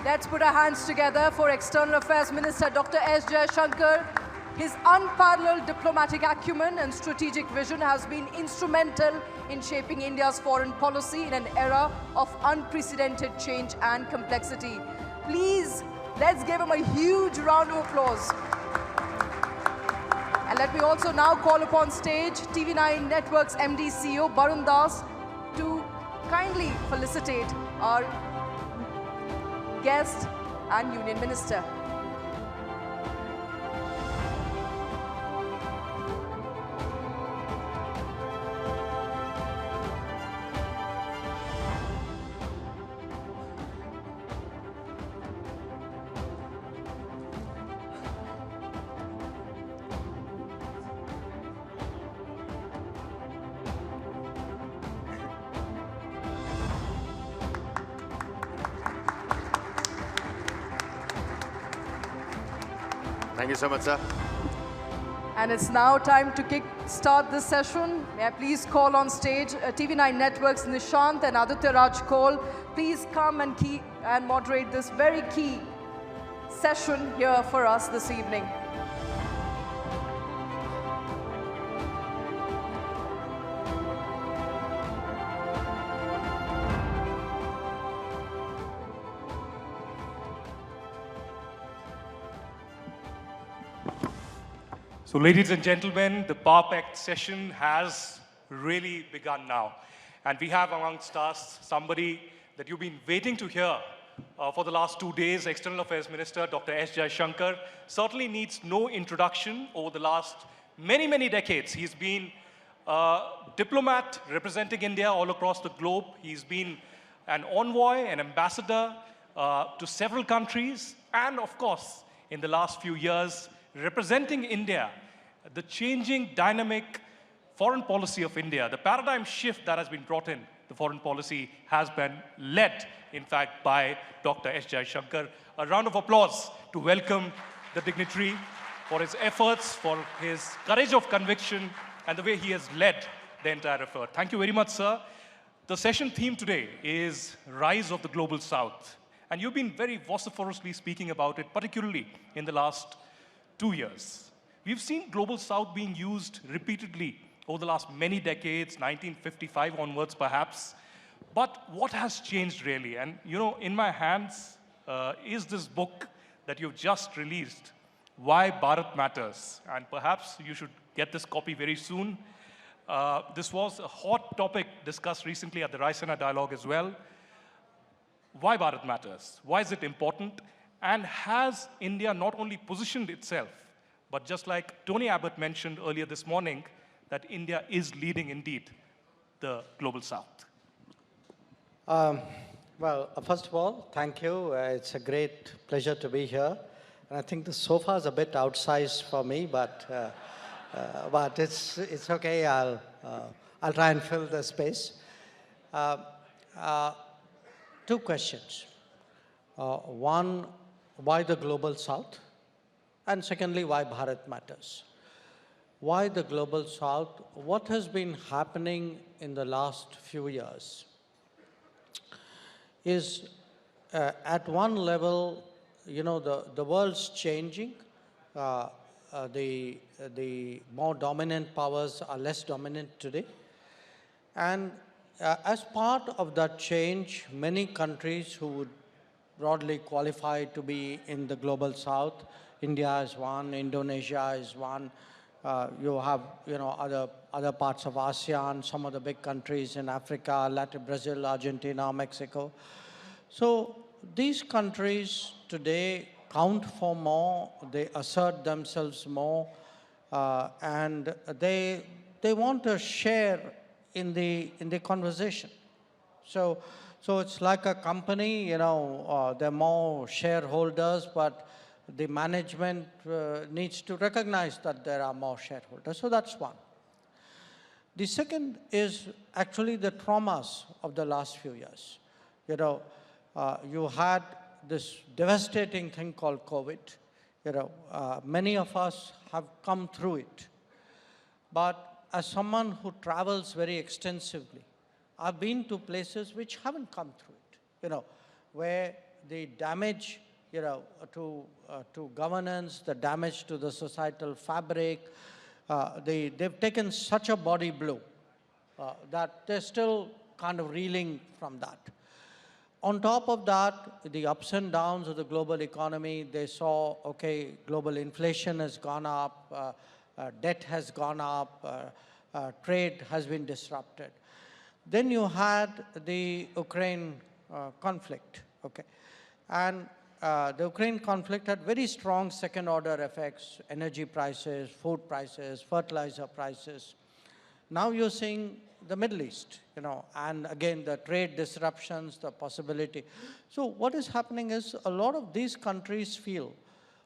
Let's put our hands together for External Affairs Minister Dr. S.Jaishankar. His unparalleled diplomatic acumen and strategic vision has been instrumental in shaping India's foreign policy in an era of unprecedented change and complexity. Please, let's give him a huge round of applause. And let me also now call upon stage TV9 Network's MD CEO Barun Das to kindly felicitate our guest and Union Minister. Thank you so much, sir. And it's now time to start this session. May I please call on stage TV9 Network's Nishant and Aditya Raj Kaul. Please come and moderate this very key session here for us this evening. So, ladies and gentlemen, the Power Pact session has really begun now. And we have amongst us somebody that you've been waiting to hear for the last 2 days, External Affairs Minister Dr. S.Jaishankar. Certainly needs no introduction. Over the last many, many decades, he's been a diplomat representing India all across the globe. He's been an envoy, an ambassador to several countries. And of course, in the last few years, representing India, the changing dynamic foreign policy of India, the paradigm shift that has been brought in the foreign policy has been led, in fact, by Dr. S. Jaishankar. A round of applause to welcome the dignitary for his efforts, for his courage of conviction, and the way he has led the entire effort. Thank you very much, sir. The session theme today is Rise of the Global South. And you've been very vociferously speaking about it, particularly in the last 2 years. We've seen Global South being used repeatedly over the last many decades, 1955 onwards perhaps. But what has changed really? And you know, in my hands is this book that you've just released, Why Bharat Matters. And perhaps you should get this copy very soon. This was a hot topic discussed recently at the Raisina Dialogue as well. Why Bharat Matters? Why is it important? And has India not only positioned itself, but just like Tony Abbott mentioned earlier this morning, that India is leading indeed the Global South? Well, first of all, thank you. It's a great pleasure to be here. And I think the sofa is a bit outsized for me, but it's okay. I'll try and fill the space. 2 questions. One, why the Global South? And secondly, why Bharat Matters? Why the Global South? What has been happening in the last few years is at one level, you know, the world's changing. The more dominant powers are less dominant today. And as part of that change, many countries who would broadly qualify to be in the Global South, India is one, Indonesia is one. You have, you know, other parts of ASEAN, some of the big countries in Africa, Latin, Brazil, Argentina, Mexico. So these countries today count for more, they assert themselves more, and they want a share in the conversation. So it's like a company, you know, there are more shareholders, but the management needs to recognize that there are more shareholders. So that's one. The second is actually the traumas of the last few years. You know, you had this devastating thing called COVID. You know, many of us have come through it. But as someone who travels very extensively, I've been to places which haven't come through it, you know, where the damage, to governance, the damage to the societal fabric. They've taken such a body blow that they're still kind of reeling from that. On top of that, the ups and downs of the global economy, they saw, okay, global inflation has gone up, debt has gone up, trade has been disrupted. Then you had the Ukraine conflict, okay? And the Ukraine conflict had very strong second-order effects: energy prices, food prices, fertilizer prices. Now you're seeing the Middle East, and again, the trade disruptions, the possibility. So what is happening is a lot of these countries feel,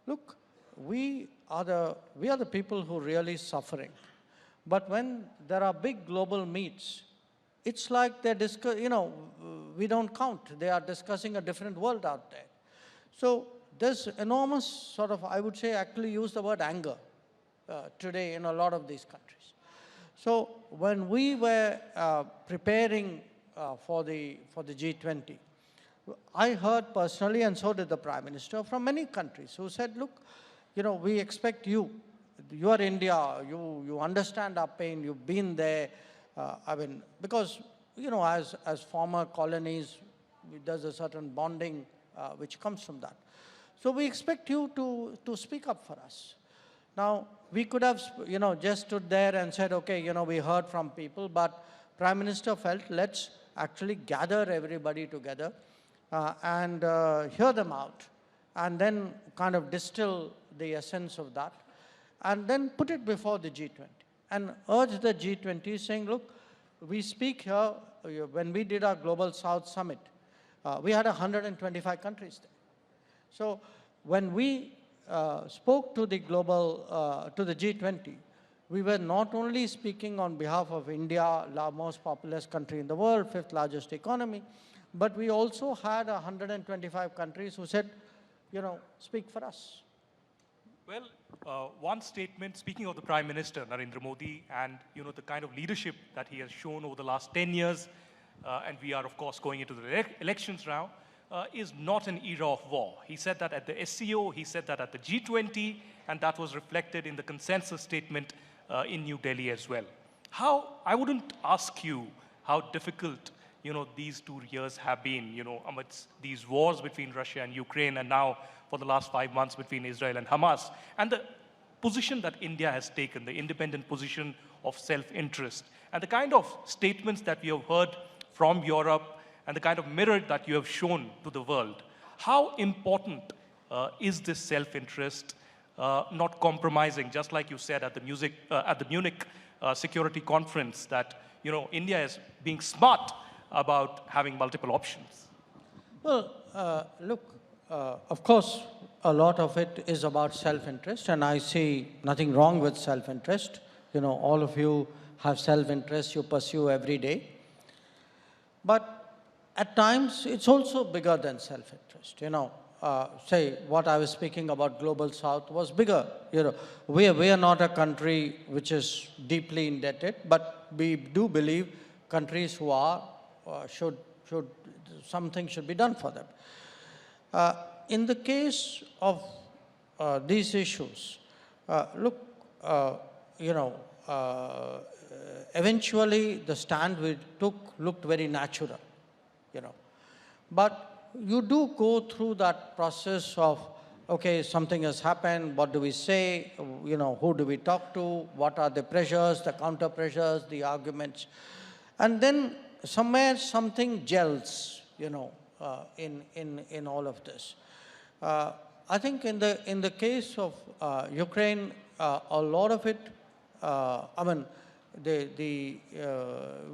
look, we are the people who are really suffering. But when there are big global meets, it's like they're we don't count. They are discussing a different world out there. So there's enormous sort of, I would say, actually use the word anger today in a lot of these countries. So when we were preparing for the G20, I heard personally, and so did the Prime Minister, from many countries who said, look, we expect you. You are India. You understand our pain. You've been there. Because, as former colonies, there's a certain bonding which comes from that. So we expect you to speak up for us. Now, we could have, just stood there and said, okay, we heard from people, but Prime Minister felt, let's actually gather everybody together and hear them out, and then kind of distill the essence of that, and then put it before the G20 and urge the G20 saying, look, we speak here, when we did our Global South Summit, we had 125 countries there. So when we spoke to the to the G20, we were not only speaking on behalf of India, the most populous country in the world, fifth largest economy, but we also had 125 countries who said, speak for us. Well, one statement, speaking of the Prime Minister, Narendra Modi, and the kind of leadership that he has shown over the last 10 years, and we are, of course, going into the elections now, is not an era of war. He said that at the SCO, he said that at the G20, and that was reflected in the consensus statement in New Delhi as well. I wouldn't ask you how difficult, these 2 years have been, amidst these wars between Russia and Ukraine, and now for the last 5 months between Israel and Hamas, and the position that India has taken, the independent position of self-interest, and the kind of statements that we have heard from Europe, and the kind of mirror that you have shown to the world. How important is this self-interest, not compromising, just like you said at the Munich Security Conference, that India is being smart about having multiple options? Well, look, of course, a lot of it is about self-interest, and I see nothing wrong with self-interest. All of you have self-interest you pursue every day. But at times, it's also bigger than self-interest. Say what I was speaking about Global South was bigger. We are not a country which is deeply indebted, but we do believe countries who are something should be done for them. In the case of these issues, look, eventually the stand we took looked very natural. But you do go through that process of, okay, something has happened, what do we say, who do we talk to, what are the pressures, the counter pressures, the arguments, and then somewhere something gels, in all of this. I think in the case of Ukraine, a lot of it,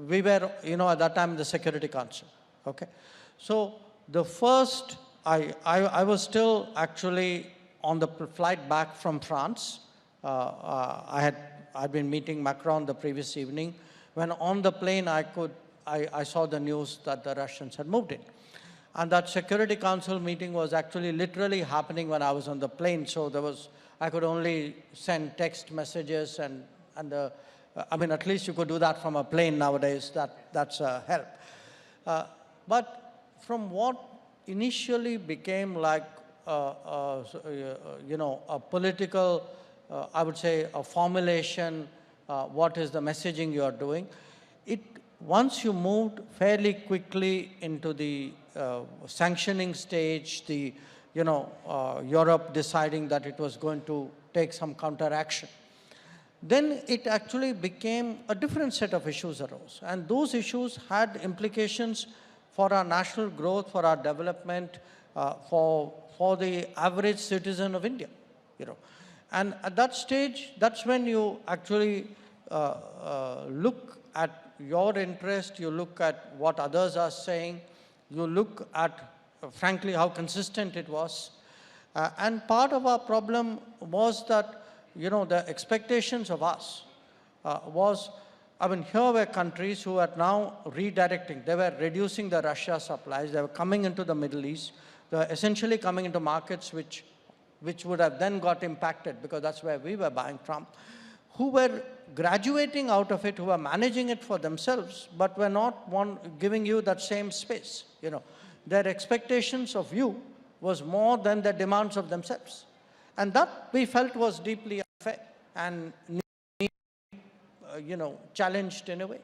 we were, at that time in the Security Council, okay? So the first, I was still actually on the flight back from France. I'd been meeting Macron the previous evening. When on the plane, I saw the news that the Russians had moved in. And that Security Council meeting was actually literally happening when I was on the plane. So I could only send text messages and at least you could do that from a plane nowadays. That's a help. But from what initially became like, a political, I would say, a formulation, what is the messaging you are doing. Once you moved fairly quickly into the sanctioning stage, the, Europe deciding that it was going to take some counteraction, then it actually became a different set of issues arose. And those issues had implications for our national growth, for our development, for the average citizen of India, And at that stage, that's when you actually look at your interest, you look at what others are saying, you look at, frankly, how consistent it was. And part of our problem was that, the expectations of us here were countries who are now redirecting. They were reducing the Russia supplies. They were coming into the Middle East. They were essentially coming into markets which would have then got impacted because that's where we were buying from, who were graduating out of it, who were managing it for themselves, but were not giving you that same space. Their expectations of you was more than the demands of themselves. And that we felt was deeply unfair and, challenged in a way.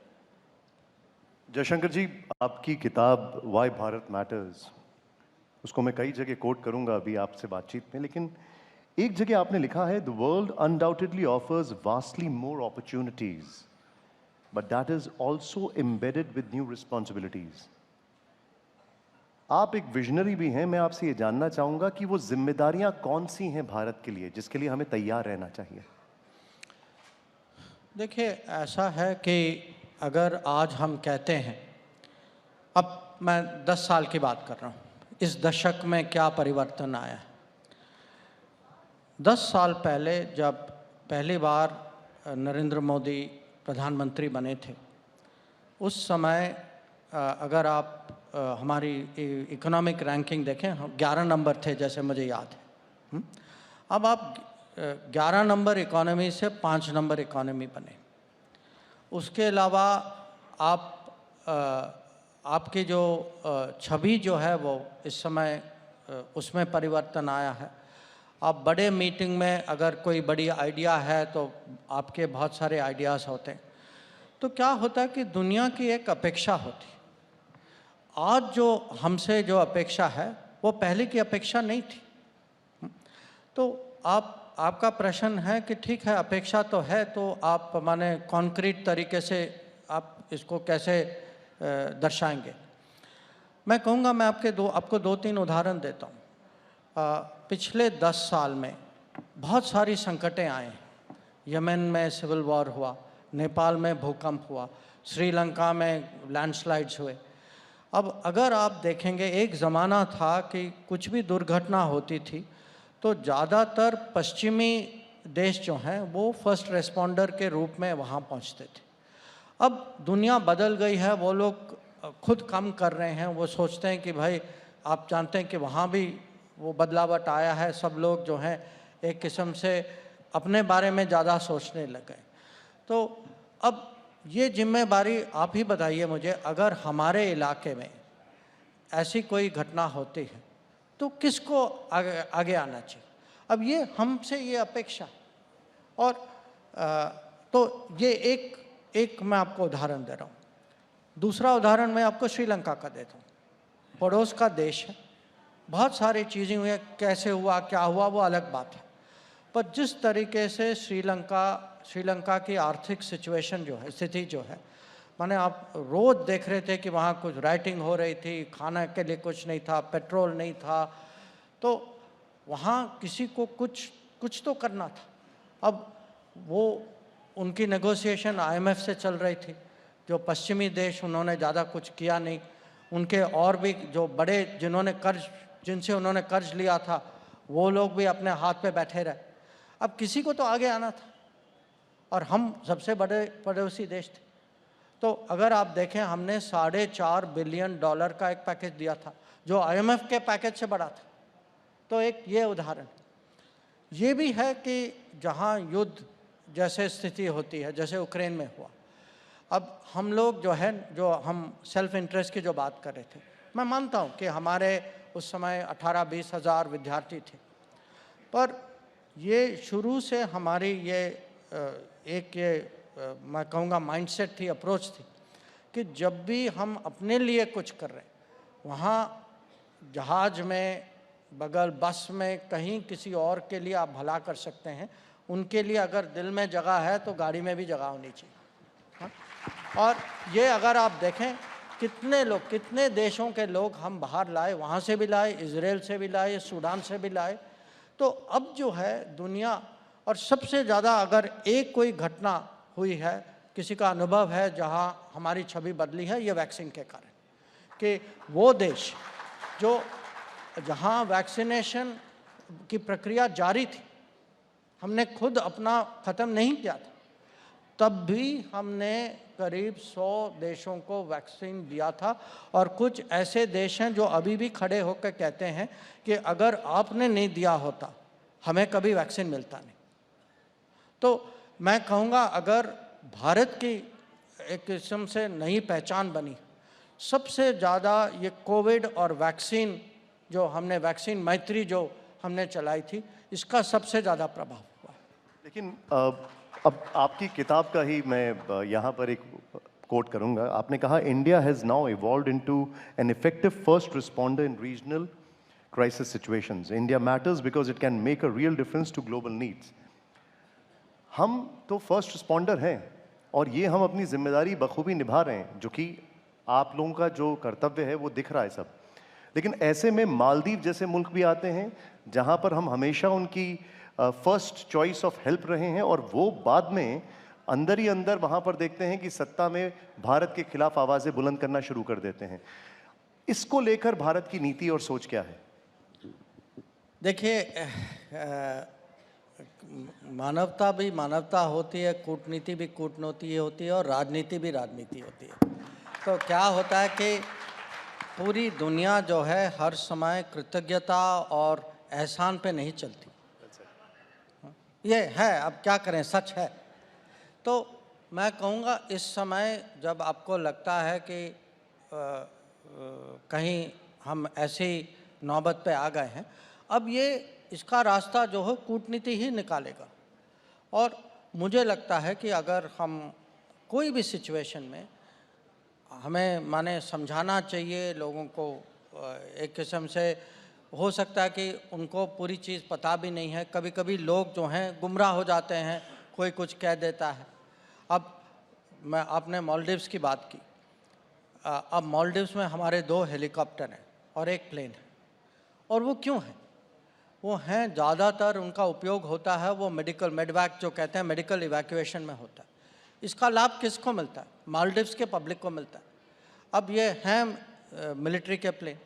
Jaishankar जी, आपकी किताब Why Bharat Matters, उसको मैं कई जगह coat करूंगा अभी आपसे बातचीत में, लेकिन एक जगह आपने लिखा है, The world undoubtedly offers vastly more opportunities, but that is also embedded with new responsibilities. आप एक विजनरी भी हैं, मैं आपसे ये जानना चाहूंगा कि वो जिम्मेदारियां कौन सी हैं भारत के लिए, जिसके लिए हमें तैयार रहना चाहिए। देखिए, ऐसा है कि अगर आज हम कहते हैं, अब मैं 10 साल की बात कर रहा हूँ, इस दशक में क्या परिवर्तन आया है। 10 साल पहले जब पहली बार नरेंद्र मोदी प्रधानमंत्री बने थे, उस समय अगर आप हमारी इकोनॉमिक रैंकिंग देखें, हम 11 नंबर थे, जैसे मुझे याद है। अब आप 11 नंबर इकोनॉमी से 5 नंबर इकोनॉमी बने। उसके अलावा आपकी जो छवि जो है वो इस समय उसमें परिवर्तन आया है। आप बड़े मीटिंग में अगर कोई बड़ी आइडिया है तो आपके बहुत सारे आइडियाज़ होते हैं। तो क्या होता है कि दुनिया की एक अपेक्षा होती है। आज जो हमसे जो अपेक्षा है वो पहले की अपेक्षा नहीं थी। तो आपका प्रश्न है कि ठीक है, अपेक्षा तो है, तो आप माने कॉन्क्रीट तरीके से आप इसको कैसे दर्शाएंगे। मैं कहूँगा, मैं आपको 2-3 उदाहरण देता हूँ। पिछले 10 साल में बहुत सारी संकटें आए हैं। यमन में सिविल वॉर हुआ, नेपाल में भूकंप हुआ, श्रीलंका में लैंडस्लाइड्स हुए। अब अगर आप देखेंगे, एक ज़माना था कि कुछ भी दुर्घटना होती थी तो ज़्यादातर पश्चिमी देश जो हैं वो फर्स्ट रेस्पॉन्डर के रूप में वहाँ पहुँचते थे। अब दुनिया बदल गई है, वो लोग खुद कम कर रहे हैं। वो सोचते हैं कि भाई, आप जानते हैं कि वहाँ भी वो बदलावट आया है। सब लोग जो हैं एक किस्म से अपने बारे में ज़्यादा सोचने लगे। तो अब ये जिम्मेदारी आप ही बताइए मुझे, अगर हमारे इलाके में ऐसी कोई घटना होती है तो किसको आगे आना चाहिए। अब ये हमसे ये अपेक्षा। और तो ये एक मैं आपको उदाहरण दे रहा हूँ। दूसरा उदाहरण मैं आपको श्रीलंका का देता हूँ। पड़ोस का देश है, बहुत सारी चीज़ें हुई, कैसे हुआ, क्या हुआ, वो अलग बात है। पर जिस तरीके से श्रीलंका की आर्थिक सिचुएशन जो है, स्थिति जो है, माने आप रोज़ देख रहे थे कि वहाँ कुछ राइटिंग हो रही थी, खाना के लिए कुछ नहीं था, पेट्रोल नहीं था, तो वहाँ किसी को कुछ तो करना था। अब वो उनकी नेगोशिएशन IMF से चल रही थी। जो पश्चिमी देश, उन्होंने ज़्यादा कुछ किया नहीं। उनके और भी जो बड़े जिनसे उन्होंने कर्ज लिया था, वो लोग भी अपने हाथ पे बैठे रहे। अब किसी को तो आगे आना था, और हम सबसे बड़े पड़ोसी देश थे। तो अगर आप देखें, हमने $4.5 बिलियन का एक पैकेज दिया था, जो IMF के पैकेज से बड़ा था। तो एक ये उदाहरण। ये भी है कि जहाँ युद्ध जैसे स्थिति होती है, जैसे यूक्रेन में हुआ, अब हम लोग जो है, जो हम सेल्फ इंटरेस्ट की जो बात कर रहे थे, मैं मानता हूँ कि हमारे उस समय 18-20 हज़ार विद्यार्थी थे। पर ये शुरू से हमारी ये मैं कहूँगा माइंडसेट थी, अप्रोच थी कि जब भी हम अपने लिए कुछ कर रहे हैं, वहाँ जहाज में, बगल बस में, कहीं किसी और के लिए आप भला कर सकते हैं। उनके लिए अगर दिल में जगह है तो गाड़ी में भी जगह होनी चाहिए। हाँ? और ये अगर आप देखें कितने लोग, कितने देशों के लोग हम बाहर लाए, वहाँ से भी लाए, इजराइल से भी लाए, सूडान से भी लाए। तो अब जो है दुनिया, और सबसे ज़्यादा अगर एक कोई घटना हुई है, किसी का अनुभव है जहाँ हमारी छवि बदली है, ये वैक्सीन के कारण, कि वो देश जो जहाँ वैक्सीनेशन की प्रक्रिया जारी थी, हमने खुद अपना ख़त्म नहीं किया था, तब भी हमने करीब 100 देशों को वैक्सीन दिया था। और कुछ ऐसे देश हैं जो अभी भी खड़े होकर कहते हैं कि अगर आपने नहीं दिया होता हमें कभी वैक्सीन मिलता नहीं। तो मैं कहूँगा अगर भारत की एक किस्म से नई पहचान बनी, सबसे ज़्यादा ये कोविड और वैक्सीन जो हमने, वैक्सीन मैत्री जो हमने चलाई थी, इसका सबसे ज़्यादा प्रभाव हुआ। लेकिन अब आपकी किताब का ही मैं यहाँ पर एक कोट करूँगा। आपने कहा, India has now evolved into an effective first responder in regional crisis situations. India matters because it can make a real difference to global needs. हम तो फर्स्ट रिस्पॉन्डर हैं और ये हम अपनी जिम्मेदारी बखूबी निभा रहे हैं, जो कि आप लोगों का जो कर्तव्य है वो दिख रहा है सब। लेकिन ऐसे में मालदीव जैसे मुल्क भी आते हैं जहाँ पर हम हमेशा उनकी फर्स्ट चॉइस ऑफ हेल्प रहे हैं, और वो बाद में अंदर ही अंदर वहाँ पर देखते हैं कि सत्ता में भारत के खिलाफ आवाज़ें बुलंद करना शुरू कर देते हैं। इसको लेकर भारत की नीति और सोच क्या है? देखिए, मानवता भी मानवता होती है, कूटनीति भी कूटनीति होती है, और राजनीति भी राजनीति होती है। तो क्या होता है कि पूरी दुनिया जो है हर समय कृतज्ञता और एहसान पे नहीं चलती। ये है, अब क्या करें, सच है। तो मैं कहूँगा इस समय जब आपको लगता है कि कहीं हम ऐसी नौबत पे आ गए हैं, अब ये इसका रास्ता जो है कूटनीति ही निकालेगा। और मुझे लगता है कि अगर हम कोई भी सिचुएशन में, हमें माने समझाना चाहिए लोगों को। एक किस्म से हो सकता है कि उनको पूरी चीज़ पता भी नहीं है, कभी कभी लोग जो हैं गुमराह हो जाते हैं, कोई कुछ कह देता है। अब आपने मालदीव्स की बात की। अब मालदीव्स में हमारे 2 हेलीकॉप्टर हैं और 1 प्लेन है। और वो क्यों हैं? वो हैं, ज़्यादातर उनका उपयोग होता है वो मेडवैक जो कहते हैं, मेडिकल इवैक्यूएशन में होता है। इसका लाभ किसको मिलता है? मालदीव्स के पब्लिक को मिलता है। अब ये हैं मिलिट्री के प्लेन।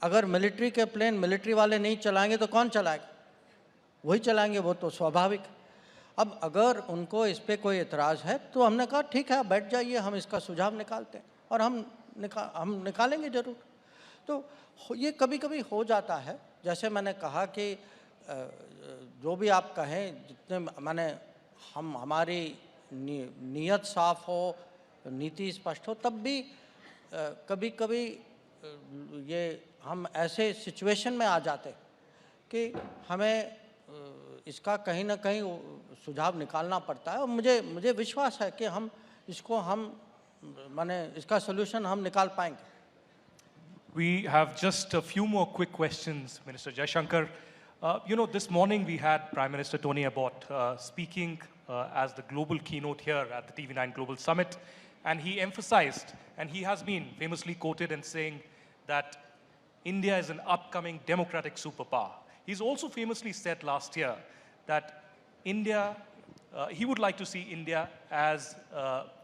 अगर मिलिट्री के प्लेन मिलिट्री वाले नहीं चलाएंगे तो कौन चलाएगा? वही चलाएंगे, वो तो स्वाभाविक है। अब अगर उनको इस पर कोई एतराज़ है तो हमने कहा ठीक है, बैठ जाइए, हम इसका सुझाव निकालते हैं, और हम निकालेंगे ज़रूर। तो ये कभी कभी हो जाता है। जैसे मैंने कहा कि जो भी आप कहें, जितने माने हमारी नीयत साफ हो, नीति स्पष्ट हो, तब भी कभी कभी ये हम ऐसे सिचुएशन में आ जाते कि हमें इसका कहीं ना कहीं सुझाव निकालना पड़ता है। और मुझे विश्वास है कि हम इसका सलूशन हम निकाल पाएंगे। We have just a few more quick questions, Minister Jaishankar. This morning we had Prime Minister Tony Abbott speaking as the global keynote here at the TV9 Global Summit. And he emphasized, and he has been famously quoted in saying that India is an upcoming democratic superpower. He's also famously said last year that India, he would like to see India as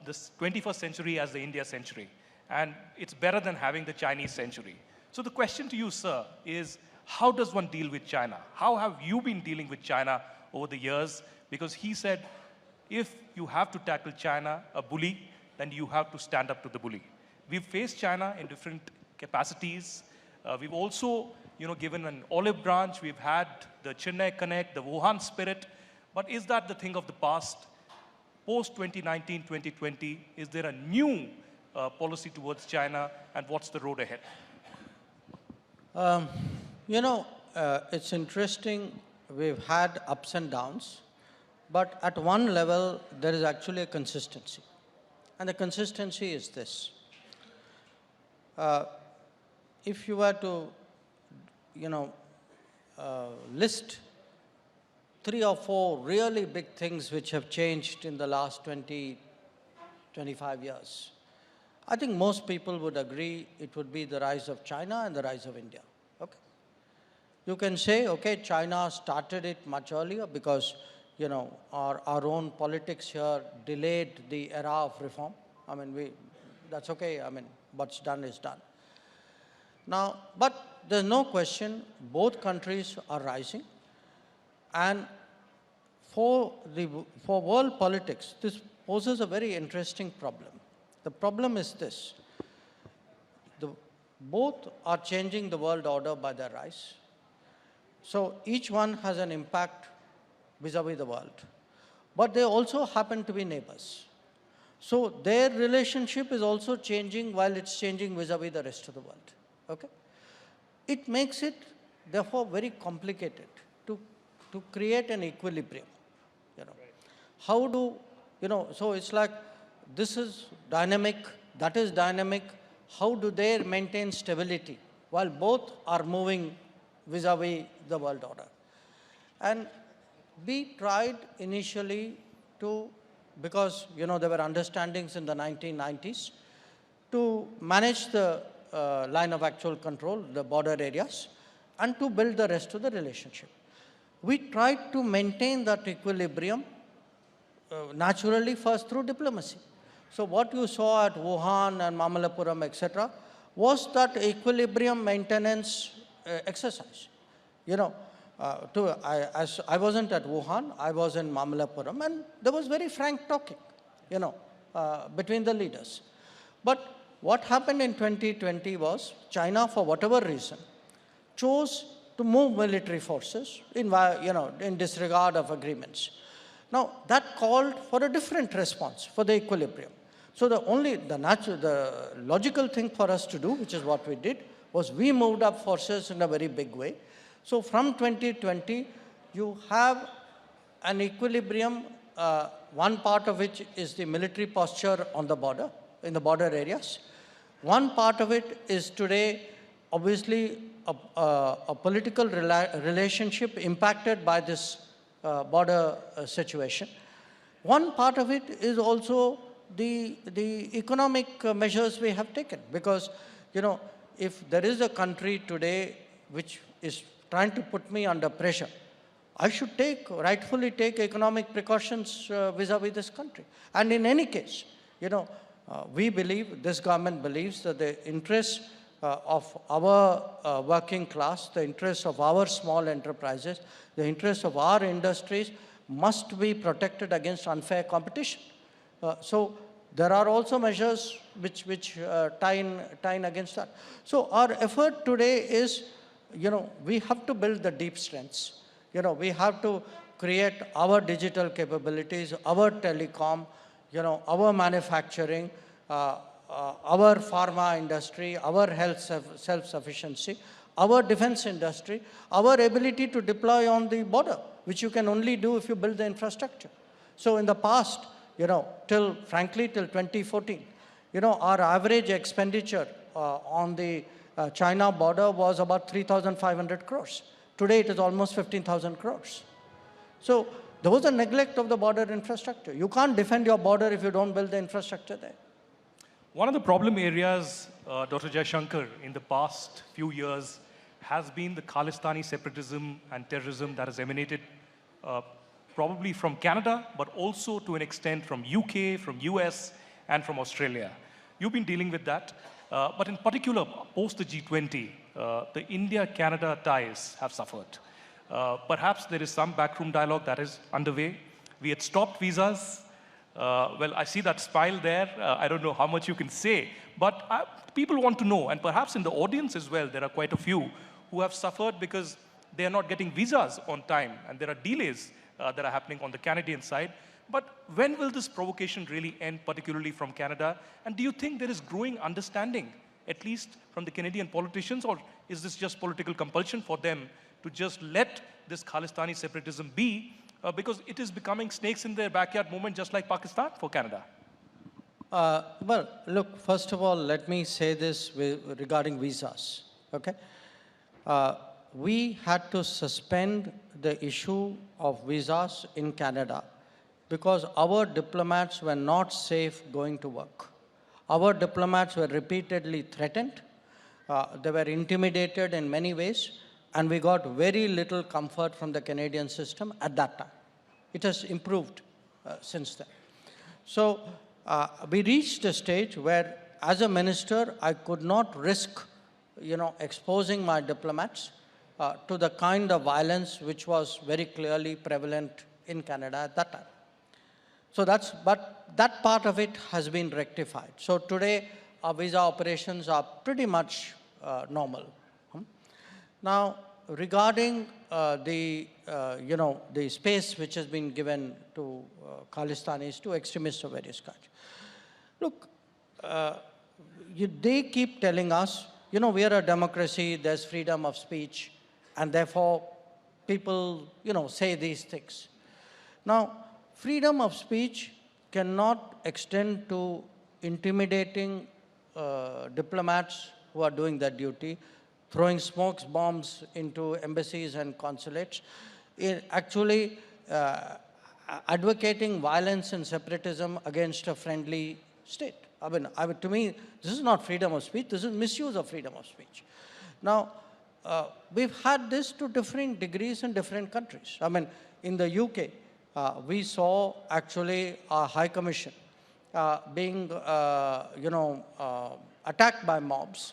this 21st century as the India century. And it's better than having the Chinese century. So the question to you, sir, is how does one deal with China? How have you been dealing with China over the years? Because he said, if you have to tackle China, a bully, then you have to stand up to the bully. We've faced China in different capacities. We've also, given an olive branch. We've had the Chennai Connect, the Wuhan spirit. But is that the thing of the past? Post 2019, 2020, is there a new policy towards China, and what's the road ahead? You know, it's interesting. We've had ups and downs, but at one level, there is actually a consistency. And the consistency is this. If you were to, you know, list 3 or 4 really big things which have changed in the last 20, 25 years, I think most people would agree it would be the rise of China and the rise of India. Okay? You can say, okay, China started it much earlier because, you know, our own politics here delayed the era of reform. I mean, that's okay. I mean, what's done is done. Now, but there's no question, both countries are rising. And for world politics, this poses a very interesting problem. The problem is this. Both are changing the world order by their rise. So each one has an impact vis-a-vis the world. But they also happen to be neighbors. So their relationship is also changing while it's changing vis-a-vis the rest of the world. Okay? It makes it, therefore, very complicated to create an equilibrium. You know, how do, you know, so it's like this is dynamic, that is dynamic. How do they maintain stability while both are moving vis-a-vis the world order? And we tried initially to, because, you know, there were understandings in the 1990s to manage the line of actual control, the border areas, and to build the rest of the relationship. We tried to maintain that equilibrium naturally first through diplomacy. So what you saw at Wuhan and Mamallapuram, etc., was that equilibrium maintenance exercise. You know, as I wasn't at Wuhan, I was in Mamallapuram, and there was very frank talking, you know, between the leaders. But what happened in 2020 was China, for whatever reason, chose to move military forces in, you know, in disregard of agreements. Now, that called for a different response for the equilibrium. So the logical thing for us to do, which is what we did, was we moved up forces in a very big way. So from 2020, you have an equilibrium, one part of which is the military posture on the border, in the border areas. One part of it is today, obviously, a political relationship impacted by this border situation. One part of it is also the economic measures we have taken, because, you know, if there is a country today which is trying to put me under pressure, I should rightfully take economic precautions vis-a-vis this country. And in any case, you know, we believe, this government believes that the interests of our working class, the interests of our small enterprises, the interests of our industries must be protected against unfair competition. So there are also measures which tie in against that. So our effort today is, you know, we have to build the deep strengths. You know, we have to create our digital capabilities, our telecom, you know, our manufacturing, our pharma industry, our health self-sufficiency, our defense industry, our ability to deploy on the border, which you can only do if you build the infrastructure. So in the past, you know, frankly, till 2014, you know, our average expenditure on the China border was about 3,500 crores. Today, it is almost 15,000 crores. So there was a neglect of the border infrastructure. You can't defend your border if you don't build the infrastructure there. One of the problem areas, Dr. Jaishankar, in the past few years has been the Khalistani separatism and terrorism that has emanated probably from Canada, but also to an extent from UK, from US, and from Australia. You've been dealing with that. But in particular, post the G20, the India-Canada ties have suffered. Perhaps there is some backroom dialogue that is underway. We had stopped visas. Well, I see that smile there. I don't know how much you can say, but people want to know, and perhaps in the audience as well, there are quite a few who have suffered because they are not getting visas on time, and there are delays that are happening on the Canadian side. But when will this provocation really end, particularly from Canada? And do you think there is growing understanding at least from the Canadian politicians, or is this just political compulsion for them to just let this Khalistani separatism be, because it is becoming snakes in their backyard movement, just like Pakistan for Canada? Well, look, first of all, let me say this regarding visas, okay? We had to suspend the issue of visas in Canada because our diplomats were not safe going to work. Our diplomats were repeatedly threatened, they were intimidated in many ways, and we got very little comfort from the Canadian system at that time. It has improved since then. So we reached a stage where, as a minister, I could not risk, exposing my diplomats to the kind of violence which was very clearly prevalent in Canada at that time. So but that part of it has been rectified. So today, our visa operations are pretty much normal. Now, regarding the space which has been given to Khalistanis, to extremists of various kinds. Look, they keep telling us, we are a democracy, there's freedom of speech, and therefore people, say these things. Now, freedom of speech cannot extend to intimidating diplomats who are doing their duty, throwing smoke bombs into embassies and consulates, actually advocating violence and separatism against a friendly state. I mean, to me, this is not freedom of speech, this is misuse of freedom of speech. Now, we've had this to differing degrees in different countries. I mean, in the UK, we saw actually our High Commission being, attacked by mobs.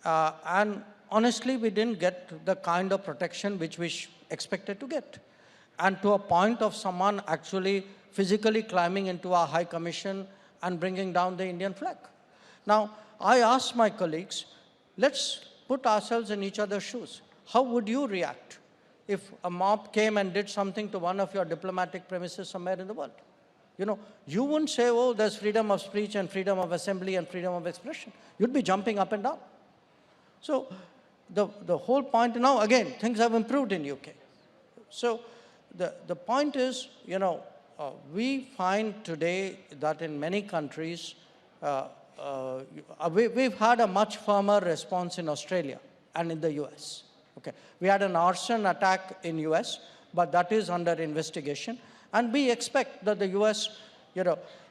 And honestly, we didn't get the kind of protection which we expected to get. And to a point of someone actually physically climbing into our High Commission and bringing down the Indian flag. Now, I asked my colleagues, let's put ourselves in each other's shoes. How would you react if a mob came and did something to one of your diplomatic premises somewhere in the world? You wouldn't say, oh, there's freedom of speech and freedom of assembly and freedom of expression. You'd be jumping up and down. So the whole point, now again, things have improved in UK. So the point is, we find today that in many countries, we've had a much firmer response in Australia and in the US. Okay. We had an arson attack in US, but that is under investigation. And we expect that the US,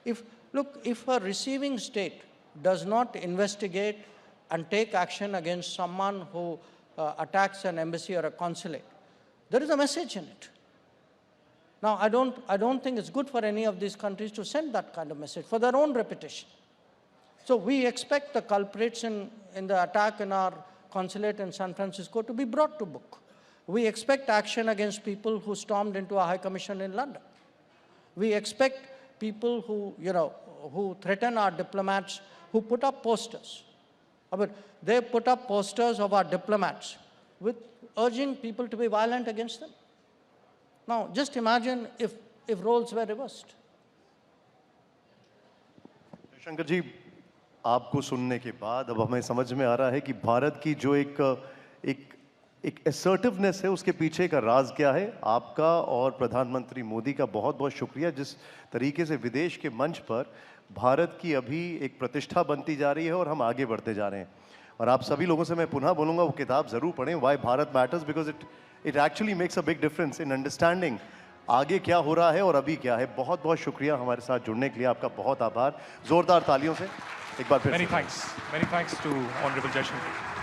if a receiving state does not investigate and take action against someone who attacks an embassy or a consulate, there is a message in it. Now, I don't think it's good for any of these countries to send that kind of message for their own reputation. So we expect the culprits in the attack in our consulate in San Francisco to be brought to book. We expect action against people who stormed into a High Commission in London. We expect people who threaten our diplomats, who put up posters. I mean, they put up posters of our diplomats with urging people to be violent against them. Now, just imagine if roles were reversed. Jaishankar जी, आपको सुनने के बाद अब हमें समझ में आ रहा है कि भारत की जो एक assertiveness है, उसके पीछे का राज क्या है। आपका और प्रधानमंत्री मोदी का बहुत-बहुत शुक्रिया, जिस तरीके से विदेश के मंच पर भारत की अभी एक प्रतिष्ठा बनती जा रही है और हम आगे बढ़ते जा रहे हैं। और आप सभी लोगों से मैं पुनः बोलूँगा, वो किताब ज़रूर पढ़ें, Why Bharat Matters, because it actually makes a big difference in understanding आगे क्या हो रहा है और अभी क्या है। बहुत-बहुत शुक्रिया हमारे साथ जुड़ने के लिए, आपका बहुत आभार। जोरदार तालियों से एक बार फिर। Many thanks to Honorable Jaishankar.